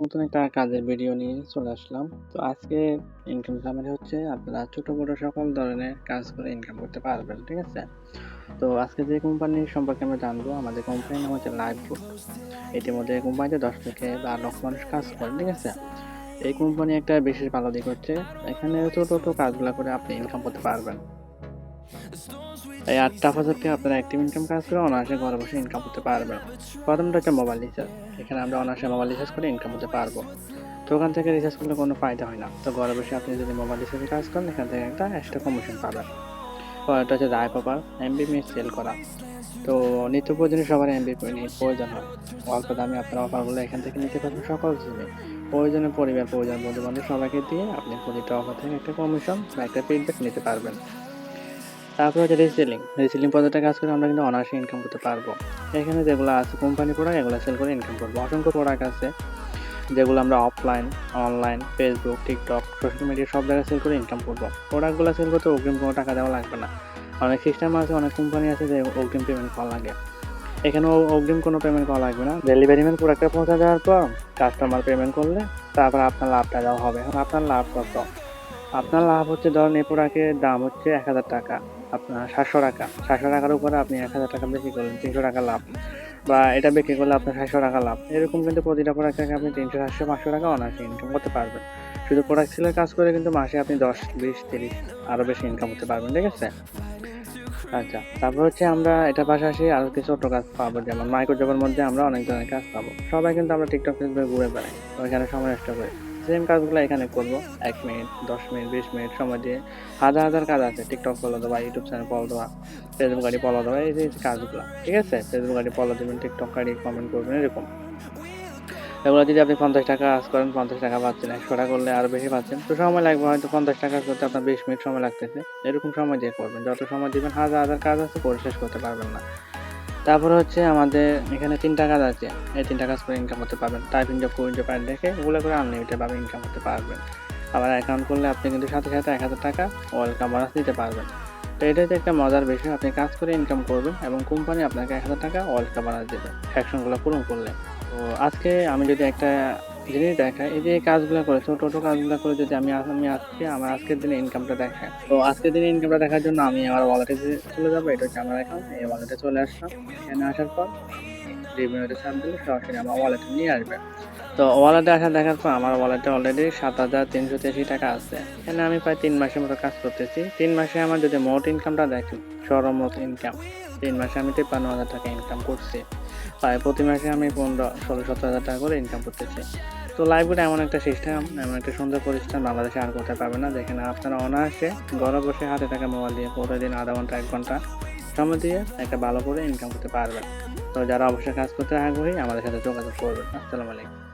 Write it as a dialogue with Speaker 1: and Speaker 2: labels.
Speaker 1: নতুন একটা কাজের ভিডিও নিয়ে চলে আসলাম। তো আজকে ইনকাম সামারি হচ্ছে আপনারা ছোট বড় সকল ধরনের কাজ করে ইনকাম করতে পারবেন। ঠিক আছে? তো আজকে যে কোম্পানি সম্পর্কে আমরা জানবো, আমাদের কোম্পানির নাম হচ্ছে লাইভবুট। ইতিমধ্যে এই কোম্পানিতে ১০ থেকে ১২ লক্ষ মানুষ কাজ করে। ঠিক আছে? এই কোম্পানি একটা বিশেষ ভালো দিক হচ্ছে এখানে ছোট কাজগুলা করে আপনি ইনকাম করতে পারবেন। এই ৮টা পদ্ধতি আপনারা অ্যাক্টিভ ইনকাম কাজ করে অনায়াসে ঘরে বসে ইনকাম করতে পারবেন। প্রথমটা হচ্ছে মোবাইল রিচার্জ। এখানে আমরা অনায়াসে মোবাইল রিচার্জ করে ইনকাম করতে পারবো। তো ওখান থেকে রিচার্জ করলে কোনো ফায়দা হয় না। তো ঘরে বসে আপনি যদি মোবাইল রিচার্জে কাজ করেন এখান থেকে একটা এক্সট্রা কমিশন পাবেন। পরেরটা হচ্ছে রায় পাবার এমবি মিনিট সেল করা। তো নিত্য প্রয়োজনীয় সবার এমবি মিনিট প্রয়োজন হয়। অল্প দামে আপনারা অফারগুলো এখান থেকে নিতে পারবেন সকল সিমে। প্রয়োজনে পরিবার, বন্ধু-বান্ধব সবাইকে দিয়ে আপনি প্রতিটা অফার থেকে একটা কমিশন বা একটা ফিডব্যাক নিতে পারবেন। তারপর হচ্ছে রিসেলিং। রিসেলিং পদ্ধতিতে কাজ করে আমরা কিন্তু অনায়াসে ইনকাম করতে পারবো। এখানে যেগুলো আছে কোম্পানি প্রোডাক্ট এগুলো সেল করে ইনকাম করবো। অসংখ্য প্রোডাক্ট আছে যেগুলো আমরা offline, online, Facebook, TikTok, social media সব জায়গায় সেল করে ইনকাম করবো। প্রোডাক্টগুলো সেল করতে অগ্রিম কোনো টাকা দেওয়া লাগবে না। অনেক সিস্টেম আছে, অনেক কোম্পানি আছে যে অগ্রিম পেমেন্ট করা লাগে। এখানেও অগ্রিম কোনো পেমেন্ট করা লাগবে না। ডেলিভারি ম্যান প্রোডাক্টটা পৌঁছে দেওয়ার পর কাস্টমার পেমেন্ট করলে তারপর আপনার লাভটা দেওয়া হবে। এখন আপনার লাভ কত? আপনার লাভ হচ্ছে ধরেন এই প্রোডাক্টের দাম হচ্ছে ৳১,০০০, আপনার ৳৭০০। ৳৭০০ উপরে আপনি ৳১,০০০ বিক্রি করলেন, ৳৩০০ লাভ। বা এটা বিক্রি করলে আপনার ৳৬০০ লাভ। এরকম কিন্তু প্রতিটা প্রোডাক্ট থেকে আপনি ৳৩০০, ৳৭০০, ৳৫০০ অনায়াসে ইনকাম করতে পারবেন। শুধু প্রোডাক্ট সেলের কাজ করে কিন্তু মাসে আপনি ১০, ২০, ৩০ আরও বেশি ইনকাম করতে পারবেন। ঠিক আছে? আচ্ছা, তারপর হচ্ছে আমরা এটার পাশাপাশি আরো কিছু ছোট কাজ পাবো, যেমন মাইক্রো জবের মধ্যে আমরা অনেক ধরনের কাজ পাবো। সবাই কিন্তু আমরা টিকটক, ফেসবুকে ঘুরে বেড়াই। ওইখানে সময় নষ্ট করি। সেম কাজগুলো এখানে করবো। ১ মিনিট, ১০ মিনিট, ২০ মিনিট সময় দিয়ে হাজার কাজ আছে। টিকটক ফলো দেওয়া, ইউটিউব চ্যানেল ফলো দেওয়া, ফেসবুক আইডি ফলো দেওয়া, এই যে কাজগুলা। ঠিক আছে? ফেসবুক আইডি ফলো দিবেন, টিকটক আইডি কমেন্ট করবেন এরকম। এগুলো যদি আপনি ৳৫০ কাজ করেন, ৳৫০ পাচ্ছেন। ৳১০০ করলে আরো বেশি পাচ্ছেন। তো সময় লাগবে হয়তো ৳৫০ করতে আপনার ২০ মিনিট সময় লাগতেছে। এরকম সময় দিয়ে করবেন। যত সময় দিবেন হাজার কাজ আছে করে শেষ করতে পারবেন না। তারপরে হচ্ছে আমাদের এখানে ৩ টা কাজ আছে। এই ৩ টা কাজ করে ইনকাম করতে পারবেন। টাইপিং জব, কুইন জব অ্যাড দেখে এগুলো করে আনলিমিটেড ভাবে ইনকাম করতে পারবেন। আবার অ্যাকাউন্ট করলে আপনি কিন্তু সাথে ৳১,০০০ ওয়েলকাম বোনাস নিতে পারবেন। তো এটা হচ্ছে একটা মজার বিষয়। আপনি কাজ করে ইনকাম করবেন এবং কোম্পানি আপনাকে ৳১,০০০ ওয়েলকাম বোনাস দেবে সেকশনগুলো পূরণ করলে। তো আজকে আমি যদি একটা জিনিস দেখাই, এই যে এই কাজগুলা করে ছোট কাজগুলা করে যদি আমি আজকে আমার আজকের দিনে ইনকামটা দেখাই। তো আজকের দিনে ইনকামটা দেখার জন্য আমি আমার ওয়ালেটে চলে যাবো। এটা হচ্ছে আমার অ্যাকাউন্ট। এই ওয়ালেটে চলে আসলাম। এখানে আসার পর আমি রিভিউতে চাপ দিলে সরাসরি আমার ওয়ালেটে নিয়ে আসবে। তো ওয়ালেটে দেখার পর আমার ওয়ালেটে অলরেডি ৳৭,৩৮৩ আছে। এখানে আমি প্রায় ৩ মাসের মতো কাজ করতেছি। ৩ মাসে আমার যদি মোট ইনকামটা দেখি, সর্বমোট ইনকাম ৩ মাসে আমি ৳৫৩,০০০ ইনকাম করছি। প্রায় প্রতি মাসে আমি ১৫, ১৬, ৳১৭,০০০ করে ইনকাম করতেছি। তো লাইভগুড এমন একটা সিস্টেম, এমন একটা সুন্দর প্রতিষ্ঠান বাংলাদেশে আর কোথাও পাবেন না, যেখানে আপনারা অনায়াসে ঘরে বসে হাতে থাকা মোবাইল দিয়ে প্রতিদিন ০.৫ ঘন্টা ১ ঘন্টা সময় দিয়ে একটা ভালো করে ইনকাম করতে পারবেন। তো যারা অবশ্যই কাজ করতে আগ্রহী আমাদের সাথে যোগাযোগ করবেন। আসসালামু আলাইকুম।